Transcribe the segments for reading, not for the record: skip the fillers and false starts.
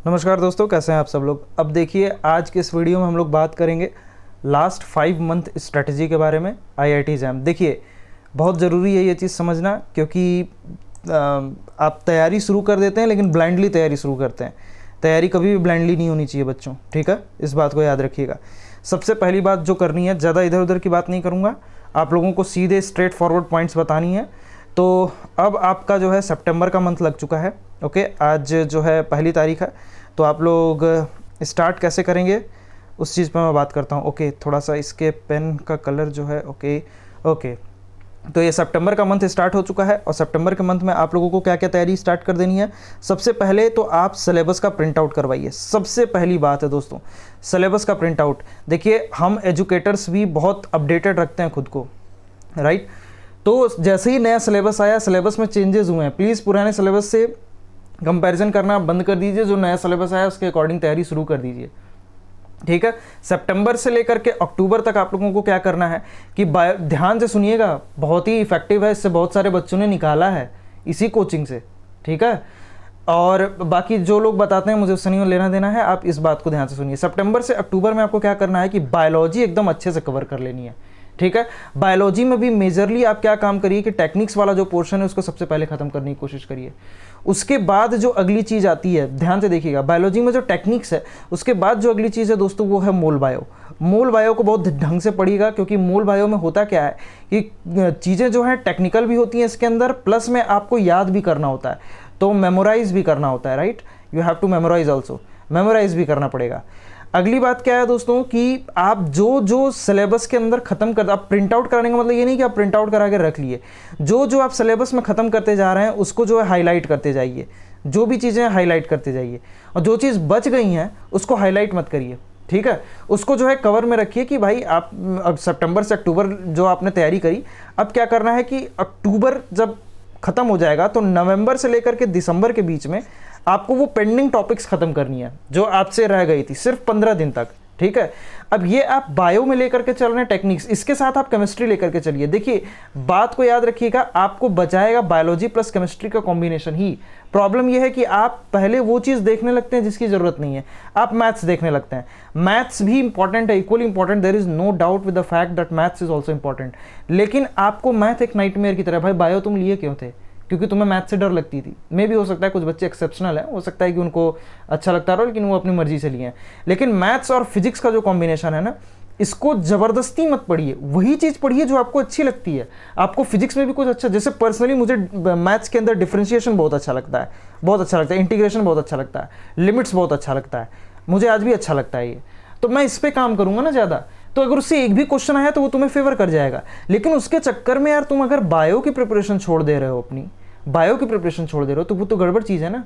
नमस्कार दोस्तों, कैसे हैं आप सब लोग। अब देखिए, आज के इस वीडियो में हम लोग बात करेंगे लास्ट 5 मंथ स्ट्रेटजी के बारे में आईआईटी एग्ज़ाम। देखिए, बहुत ज़रूरी है ये चीज़ समझना, क्योंकि आप तैयारी शुरू कर देते हैं लेकिन ब्लाइंडली तैयारी शुरू करते हैं। तैयारी कभी भी ब्लाइंडली नहीं होनी चाहिए बच्चों, ठीक है। इस बात को याद रखिएगा। सबसे पहली बात जो करनी है, ज़्यादा इधर उधर की बात नहीं करूँगा, आप लोगों को सीधे स्ट्रेट फॉरवर्ड पॉइंट्स बतानी है। तो अब आपका जो है सितंबर का मंथ लग चुका है, ओके। आज जो है 1 तारीख है, तो आप लोग स्टार्ट कैसे करेंगे उस चीज़ पर मैं बात करता हूँ, ओके। थोड़ा सा इसके पेन का कलर जो है, ओके। तो ये सितंबर का मंथ स्टार्ट हो चुका है, और सितंबर के मंथ में आप लोगों को क्या क्या तैयारी स्टार्ट कर देनी है। सबसे पहले तो आप सिलेबस का प्रिंट आउट करवाइए। सबसे पहली बात है दोस्तों, सिलेबस का प्रिंट आउट। देखिए, हम एजुकेटर्स भी बहुत अपडेटेड रखते हैं खुद को, राइट। तो जैसे ही नया सिलेबस आया, सिलेबस में चेंजेस हुए हैं, प्लीज़ पुराने सिलेबस से कंपैरिजन करना बंद कर दीजिए। जो नया सिलेबस आया उसके अकॉर्डिंग तैयारी शुरू कर दीजिए, ठीक है। सितंबर से लेकर के अक्टूबर तक आप लोगों को क्या करना है कि ध्यान से सुनिएगा, बहुत ही इफेक्टिव है, इससे बहुत सारे बच्चों ने निकाला है इसी कोचिंग से, ठीक है। और बाकी जो लोग बताते हैं मुझे उससे नहीं लेना देना है, आप इस बात को ध्यान से सुनिए। सितंबर से अक्टूबर में आपको क्या करना है कि बायोलॉजी एकदम अच्छे से कवर कर लेनी है, ठीक है। बायोलॉजी में भी मेजरली आप क्या काम करिए कि टेक्निक्स वाला जो पोर्शन है उसको सबसे पहले खत्म करने की कोशिश करिए। उसके बाद जो अगली चीज़ आती है, ध्यान से देखिएगा, बायोलॉजी में जो टेक्निक्स है उसके बाद जो अगली चीज़ है दोस्तों वो है मोल बायो। मोल बायो को बहुत ढंग से पढ़िएगा, क्योंकि मोल बायो में होता क्या है कि चीज़ें जो हैं टेक्निकल भी होती हैं इसके अंदर, प्लस में आपको याद भी करना होता है, तो मेमोराइज भी करना होता है, right. You have to memorise also, memorise भी करना पड़ेगा। अगली बात क्या है दोस्तों कि आप जो जो सिलेबस के अंदर खत्म कर, आप प्रिंट आउट कराने का मतलब ये नहीं कि आप प्रिंट आउट करा के रख लिए, जो जो आप सिलेबस में खत्म करते जा रहे हैं उसको जो है हाईलाइट करते जाइए। जो भी चीज़ें हाईलाइट करते जाइए, और जो चीज़ बच गई हैं उसको हाईलाइट मत करिए, ठीक है। उसको जो है कवर में रखिए कि भाई आप अब सितंबर से अक्टूबर जो आपने तैयारी करी, अब क्या करना है कि अक्टूबर जब खत्म हो जाएगा तो नवंबर से लेकर के दिसंबर के बीच में आपको वो पेंडिंग टॉपिक्स खत्म करनी है जो आपसे रह गई थी, सिर्फ 15 दिन तक, ठीक है। अब ये आप बायो में लेकर के चल रहे हैं टेक्निक्स, इसके साथ आप केमिस्ट्री लेकर के चलिए। देखिए, बात को याद रखिएगा, आपको बचाएगा बायोलॉजी प्लस केमिस्ट्री का कॉम्बिनेशन ही। प्रॉब्लम यह है कि आप पहले वो चीज़ देखने लगते हैं जिसकी ज़रूरत नहीं है, आप मैथ्स देखने लगते हैं। मैथ्स भी इंपॉर्टेंट है, equally important, there is no doubt with the fact that maths is also important. लेकिन आपको मैथ एक नाइटमेयर की तरह, भाई बायो तुम लिए क्यों थे? क्योंकि तुम्हें मैथ से डर लगती थी। मे भी हो सकता है कुछ बच्चे एक्सेप्शनल हैं, हो सकता है कि उनको अच्छा लगता रहो, लेकिन वो अपनी मर्जी से लिए हैं। लेकिन मैथ्स और फिजिक्स का जो कॉम्बिनेशन है ना, इसको ज़बरदस्ती मत पढ़िए, वही चीज़ पढ़िए जो आपको अच्छी लगती है। आपको फिजिक्स में भी कुछ अच्छा, जैसे पर्सनली मुझे मैथ्स के अंदर डिफरेंशिएशन बहुत अच्छा लगता है, बहुत अच्छा लगता है, इंटीग्रेशन बहुत अच्छा लगता है, लिमिट्स बहुत अच्छा लगता है, मुझे आज भी अच्छा लगता है ये। तो मैं इस पर काम करूँगा ना ज़्यादा, तो अगर उससे एक भी क्वेश्चन आया तो वो तुम्हें फेवर कर जाएगा। लेकिन उसके चक्कर में यार तुम अगर बायो की प्रिपरेशन छोड़ दे रहे हो, अपनी बायो की प्रिपरेशन छोड़ दे रहे हो, तो वो तो गड़बड़ चीज़ है ना।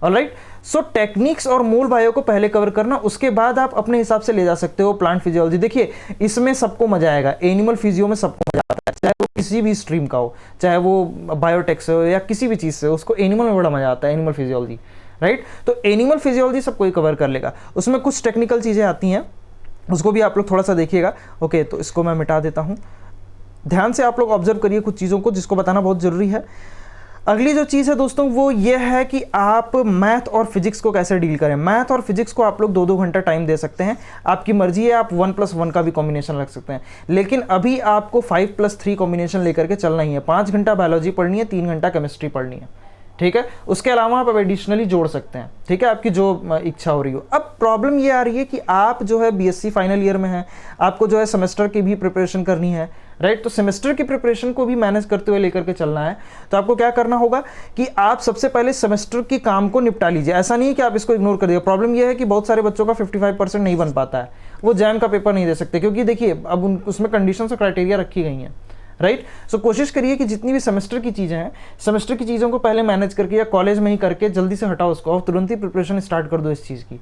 ऑलराइट, सो टेक्निक्स और मोल बायो को पहले कवर करना, उसके बाद आप अपने हिसाब से ले जा सकते हो प्लांट फिजियोलॉजी। देखिए, इसमें सबको मजा आएगा, एनिमल फिजियो में सबको मजा आता है, चाहे वो किसी भी स्ट्रीम का हो, चाहे वो बायोटेक से हो या किसी भी चीज़ से, उसको एनिमल में बड़ा मजा आता है, एनिमल फिजियोलॉजी, राइट। तो एनिमल फिजियोलॉजी सबको ही कवर कर लेगा। उसमें कुछ टेक्निकल चीज़ें आती हैं, उसको भी आप लोग थोड़ा सा देखिएगा, ओके। तो इसको मैं मिटा देता हूँ, ध्यान से आप लोग ऑब्जर्व करिए कुछ चीज़ों को जिसको बताना बहुत ज़रूरी है। अगली जो चीज़ है दोस्तों वो ये है कि आप मैथ और फिजिक्स को कैसे डील करें। मैथ और फिजिक्स को आप लोग 2-2 घंटा टाइम दे सकते हैं, आपकी मर्जी है, आप 1+1 का भी कॉम्बिनेशन रख सकते हैं। लेकिन अभी आपको 5+3 कॉम्बिनेशन लेकर के चलना ही है। 5 घंटा बायोलॉजी पढ़नी है, 3 घंटा केमिस्ट्री पढ़नी है, ठीक है। उसके अलावा आप एडिशनली जोड़ सकते हैं, ठीक है, आपकी जो इच्छा हो रही हो। अब प्रॉब्लम ये आ रही है कि आप जो है बीएससी फाइनल ईयर में हैं, आपको जो है सेमेस्टर की भी प्रिपरेशन करनी है, राइट। तो सेमेस्टर की प्रिपरेशन को भी मैनेज करते हुए लेकर के चलना है। तो आपको क्या करना होगा कि आप सबसे पहले सेमेस्टर की काम को निपटा लीजिए। ऐसा नहीं है कि आप इसको इग्नोर कर दिए। प्रॉब्लम यह है कि बहुत सारे बच्चों का 55% नहीं बन पाता है, वो जैम का पेपर नहीं दे सकते, क्योंकि देखिए अब उसमें कंडीशंस और क्राइटेरिया रखी गई हैं, राइट। सो कोशिश करिए कि जितनी भी सेमेस्टर की चीज़ें हैं, सेमेस्टर की चीज़ों को पहले मैनेज करके या कॉलेज में ही करके जल्दी से हटाओ उसको, और तुरंत ही प्रिपरेशन स्टार्ट कर दो इस चीज़ की,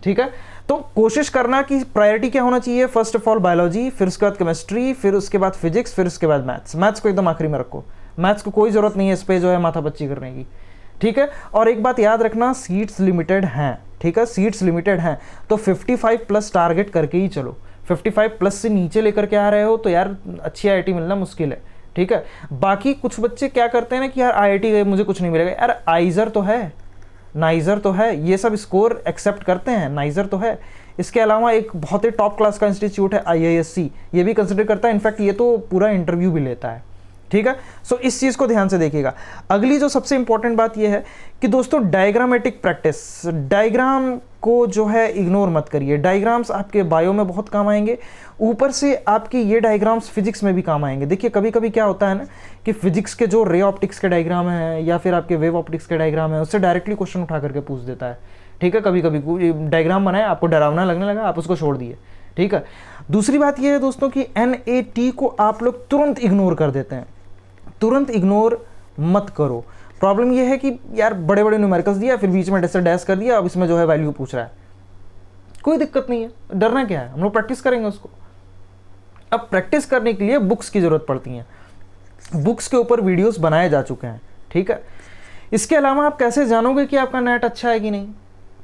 ठीक है। तो कोशिश करना कि प्रायोरिटी क्या होना चाहिए, फर्स्ट ऑफ ऑल बायोलॉजी, फिर उसके बाद केमिस्ट्री, फिर उसके बाद फिजिक्स, फिर उसके बाद मैथ्स। मैथ्स को एकदम आखिरी में रखो, मैथ्स को कोई ज़रूरत नहीं है इस पर जो है माथापच्ची करने की, ठीक है। और एक बात याद रखना, सीट्स लिमिटेड हैं, ठीक है, सीट्स लिमिटेड हैं, तो 55+ टारगेट करके ही चलो। 55+ से नीचे लेकर के आ रहे हो तो यार अच्छी आईआईटी मिलना मुश्किल है, ठीक है। बाकी कुछ बच्चे क्या करते हैं ना कि यार आईआईटी गए मुझे कुछ नहीं मिलेगा, यार आइजर तो है, नाइजर तो है, ये सब स्कोर एक्सेप्ट करते हैं, नाइजर तो है। इसके अलावा एक बहुत ही टॉप क्लास का इंस्टीट्यूट है IISc, ये भी कंसिडर करता है, इनफैक्ट ये तो पूरा इंटरव्यू भी लेता है, ठीक है। सो इस चीज़ को ध्यान से देखिएगा। अगली जो सबसे इंपॉर्टेंट बात ये है कि दोस्तों डायग्रामेटिक प्रैक्टिस, डायग्राम को जो है इग्नोर मत करिए। डायग्राम्स आपके बायो में बहुत काम आएंगे, ऊपर से आपके ये डायग्राम्स फिजिक्स में भी काम आएंगे। देखिए कभी कभी क्या होता है ना कि फिजिक्स के जो रे ऑप्टिक्स के डायग्राम है या फिर आपके वेव ऑप्टिक्स के डायग्राम है, उससे डायरेक्टली क्वेश्चन उठा करके पूछ देता है, ठीक है। कभी कभी डायग्राम बनाए, आपको डरावना लगने लगा, आप उसको छोड़ दिए, ठीक है। दूसरी बात यह है दोस्तों कि NAT को आप लोग तुरंत इग्नोर कर देते हैं, तुरंत इग्नोर मत करो। प्रॉब्लम यह है कि यार बड़े बड़े न्यूमेरिकल्स दिया, फिर बीच में डैश कर दिया, अब इसमें जो है वैल्यू पूछ रहा है, कोई दिक्कत नहीं है, डरना क्या है, हम लोग प्रैक्टिस करेंगे उसको। अब प्रैक्टिस करने के लिए बुक्स की जरूरत पड़ती है, बुक्स के ऊपर वीडियोस बनाए जा चुके हैं, ठीक है। इसके अलावा आप कैसे जानोगे कि आपका नेट अच्छा है कि नहीं,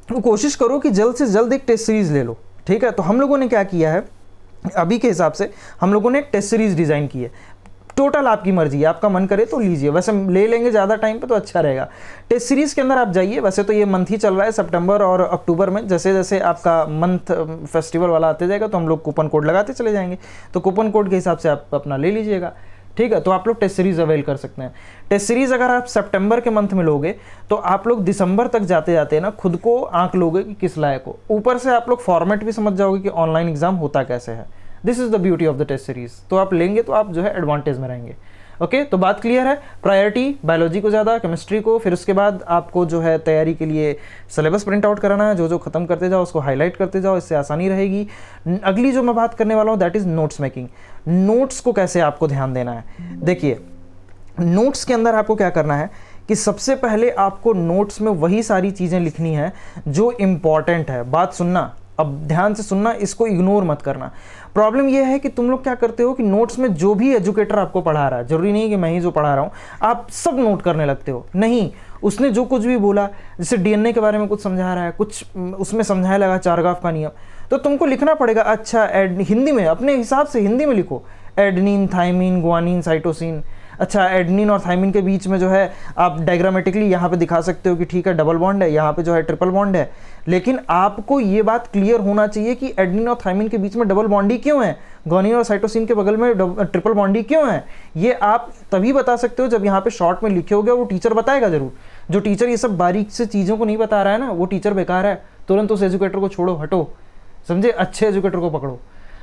तो कोशिश करो कि जल्द से जल्द एक टेस्ट सीरीज ले लो, ठीक है। तो हम लोगों ने क्या किया है, अभी के हिसाब से हम लोगों ने एक टेस्ट सीरीज डिजाइन की है। टोटल आपकी मर्जी है, आपका मन करे तो लीजिए, वैसे ले लेंगे ज़्यादा टाइम पे तो अच्छा रहेगा। टेस्ट सीरीज़ के अंदर आप जाइए, वैसे तो ये मंथ ही चल रहा है, सितंबर और अक्टूबर में जैसे जैसे आपका मंथ फेस्टिवल वाला आते जाएगा तो हम लोग कूपन कोड लगाते चले जाएंगे, तो कूपन कोड के हिसाब से आप अपना ले लीजिएगा, ठीक है। तो आप लोग टेस्ट सीरीज़ अवेल कर सकते हैं। टेस्ट सीरीज़ अगर आप सितंबर के मंथ में लोगे तो आप लोग दिसंबर तक जाते जाते ना खुद को आंक लोगे कि किस लायक हो, ऊपर से आप लोग फॉर्मेट भी समझ जाओगे कि ऑनलाइन एग्जाम होता कैसे है। This is the beauty of the test series. तो आप लेंगे तो आप जो है एडवांटेज में रहेंगे, ओके। तो बात क्लियर है, प्रायोरिटी बायोलॉजी को ज़्यादा, केमिस्ट्री को, फिर उसके बाद आपको जो है तैयारी के लिए सिलेबस प्रिंट आउट कराना है, जो जो खत्म करते जाओ उसको हाईलाइट करते जाओ, इससे आसानी रहेगी। अगली जो मैं बात करने वाला हूँ that is notes making. Notes को कैसे आपको ध्यान देना है, देखिए नोट्स के अंदर आपको क्या करना है कि सबसे पहले आपको नोट्स में वही सारी चीज़ें लिखनी है जो इम्पॉर्टेंट है। बात सुनना, अब ध्यान से सुनना, इसको इग्नोर मत करना। प्रॉब्लम यह है कि तुम लोग क्या करते हो कि नोट्स में जो भी एजुकेटर आपको पढ़ा रहा है, जरूरी नहीं कि मैं ही जो पढ़ा रहा हूँ, आप सब नोट करने लगते हो, नहीं। उसने जो कुछ भी बोला, जैसे DNA के बारे में कुछ समझा रहा है, कुछ उसमें समझाया लगा चारगाफ का नियम, तो तुमको लिखना पड़ेगा, अच्छा हिंदी में अपने हिसाब से हिंदी में लिखो, एडनिन, थाइमिन, ग्वानिन, साइटोसिन। अच्छा एडनिन और थाइमिन के बीच में जो है आप डायग्रामेटिकली यहाँ पे दिखा सकते हो कि ठीक है डबल बॉन्ड है, यहाँ पे जो है ट्रिपल बॉन्ड है, लेकिन आपको ये बात क्लियर होना चाहिए कि एडनिन और थाइमिन के बीच में डबल बॉन्ड ही क्यों है, ग्वानिन और साइटोसिन के बगल में ट्रिपल बॉन्ड ही क्यों है। ये आप तभी बता सकते हो जब यहाँ पे शॉर्ट में लिखे होगे, वो टीचर बताएगा जरूर। जो टीचर ये सब बारीक से चीज़ों को नहीं बता रहा है ना, वो टीचर बेकार है, तुरंत उस एजुकेटर को छोड़ो, हटो, समझे, अच्छे एजुकेटर को पकड़ो,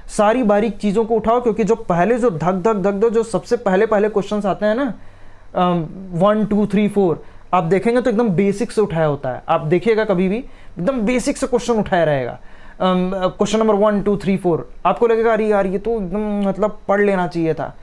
सारी बारीक चीज़ों को उठाओ, क्योंकि जो पहले जो धक धक धक धक जो सबसे पहले क्वेश्चंस आते हैं ना 1 2 3 4, आप देखेंगे तो एकदम बेसिक से उठाया होता है। आप देखिएगा कभी भी एकदम बेसिक से क्वेश्चन उठाया रहेगा, क्वेश्चन नंबर 1 2 3 4, आपको लगेगा अरे यार ये तो एकदम मतलब पढ़ लेना चाहिए था,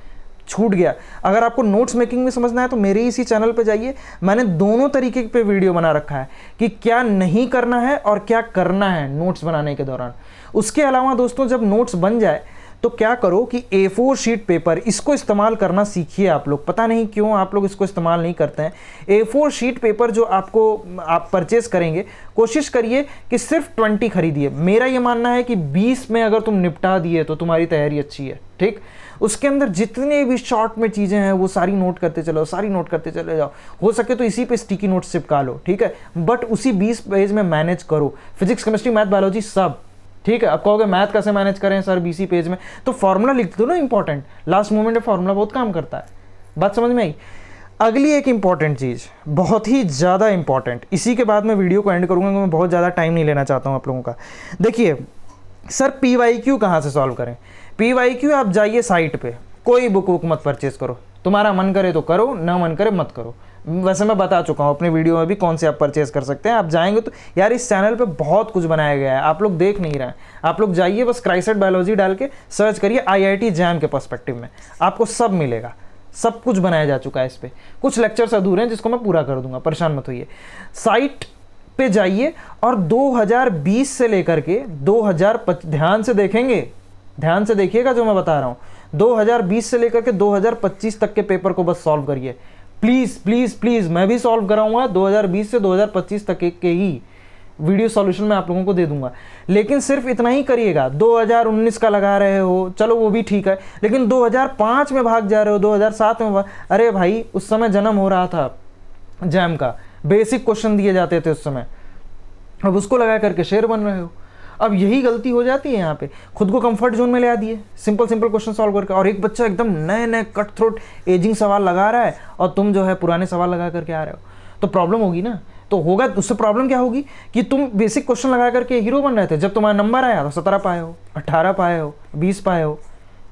छूट गया। अगर आपको नोट्स मेकिंग में समझना है तो मेरे इसी चैनल पे जाइए, मैंने दोनों तरीके पे वीडियो बना रखा है कि क्या नहीं करना है और क्या करना है नोट्स बनाने के दौरान। उसके अलावा दोस्तों जब नोट्स बन जाए तो क्या करो कि A4 शीट पेपर, इसको इस्तेमाल करना सीखिए आप लोग। पता नहीं क्यों आप लोग इसको इस्तेमाल नहीं करते हैं। A4 शीट पेपर जो आप परचेस करेंगे, कोशिश करिए कि सिर्फ 20 खरीदिए। मेरा ये मानना है कि 20 में अगर तुम निपटा दिए तो तुम्हारी तैयारी अच्छी है, ठीक। उसके अंदर जितने भी शॉर्ट में चीज़ें हैं वो सारी नोट करते चलो, सारी नोट करते चले जाओ, हो सके तो इसी पे स्टिकी नोट चिपका लो, ठीक है, बट उसी 20 पेज में मैनेज करो, फिजिक्स, केमिस्ट्री, मैथ, बायोलॉजी सब, ठीक है। अब कहोगे मैथ कैसे मैनेज करें सर 20 पेज में, तो फॉर्मूला लिख दो ना, इंपॉर्टेंट, लास्ट मोमेंट में फॉर्मूला बहुत काम करता है। बात समझ में आई। अगली एक इंपॉर्टेंट चीज़, बहुत ही ज़्यादा इंपॉर्टेंट, इसी के बाद मैं वीडियो को एंड करूँगा, मैं बहुत ज़्यादा टाइम नहीं लेना चाहता हूँ आप लोगों का। देखिए सर PYQ कहाँ से सॉल्व करें। PYQ आप जाइए साइट पे, कोई बुक मत परचेज करो, तुम्हारा मन करे तो करो, ना मन करे मत करो। वैसे मैं बता चुका हूँ अपने वीडियो में भी कौन से आप परचेज कर सकते हैं। आप जाएंगे तो यार इस चैनल पे बहुत कुछ बनाया गया है, आप लोग देख नहीं रहे हैं। आप लोग जाइए बस क्राइसेट बायोलॉजी डाल के सर्च करिए, IIT जैम के पर्सपेक्टिव में आपको सब मिलेगा, सब कुछ बनाया जा चुका है। इस पर कुछ लेक्चर्स अधूरे हैं जिसको मैं पूरा कर दूंगा, परेशान मत होइए। साइट पे जाइए और 2020 से लेकर के 2025, ध्यान से देखेंगे, ध्यान से देखिएगा जो मैं बता रहा हूँ, 2020 से लेकर के 2025 तक के पेपर को बस सॉल्व करिए, प्लीज़ प्लीज़ प्लीज़। मैं भी सॉल्व कराऊंगा 2020 से 2025 तक के ही वीडियो सॉल्यूशन मैं आप लोगों को दे दूंगा, लेकिन सिर्फ इतना ही करिएगा। 2019 का लगा रहे हो चलो वो भी ठीक है, लेकिन 2005 में भाग जा रहे हो, 2007 में अरे भाई उस समय जन्म हो रहा था जैम का, बेसिक क्वेश्चन दिए जाते थे उस समय, अब उसको लगा करके शेर बन रहे हो। अब यही गलती हो जाती है यहाँ पे, खुद को कंफर्ट जोन में ले आ दिए, सिंपल सिंपल क्वेश्चन सॉल्व करके, और एक बच्चा एकदम नए नए कट थ्रोट एजिंग सवाल लगा रहा है और तुम जो है पुराने सवाल लगा करके आ रहे हो, तो प्रॉब्लम होगी ना। तो होगा, उससे प्रॉब्लम क्या होगी कि तुम बेसिक क्वेश्चन लगा करके हीरो बन रहे थे, जब तुम्हारा नंबर आया तो 17 पाए हो, 18 पाए हो, 20 पाए हो,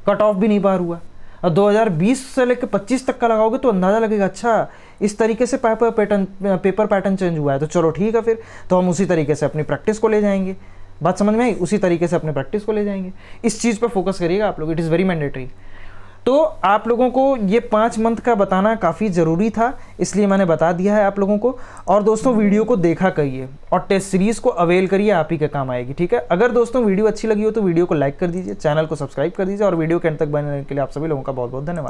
कट ऑफ भी नहीं पार हुआ। और 2020 से लेकर 25 तक का लगाओगे तो अंदाज़ा लगेगा, अच्छा इस तरीके से पेपर पैटर्न चेंज हुआ है, तो चलो ठीक है, फिर तो हम उसी तरीके से अपनी प्रैक्टिस को ले जाएंगे। बात समझ में आई? उसी तरीके से अपने प्रैक्टिस को ले जाएंगे। इस चीज़ पर फोकस करिएगा आप लोग, इट इज़ वेरी मैंडेटरी। तो आप लोगों को ये 5 मंथ का बताना काफ़ी ज़रूरी था, इसलिए मैंने बता दिया है आप लोगों को। और दोस्तों वीडियो को देखा करिए और टेस्ट सीरीज़ को अवेल करिए, आप ही के काम आएगी, ठीक है। अगर दोस्तों वीडियो अच्छी लगी हो तो वीडियो को लाइक कर दीजिए, चैनल को सब्सक्राइब कर दीजिए, और वीडियो के अंत तक बनने के लिए आप सभी लोगों का बहुत बहुत धन्यवाद।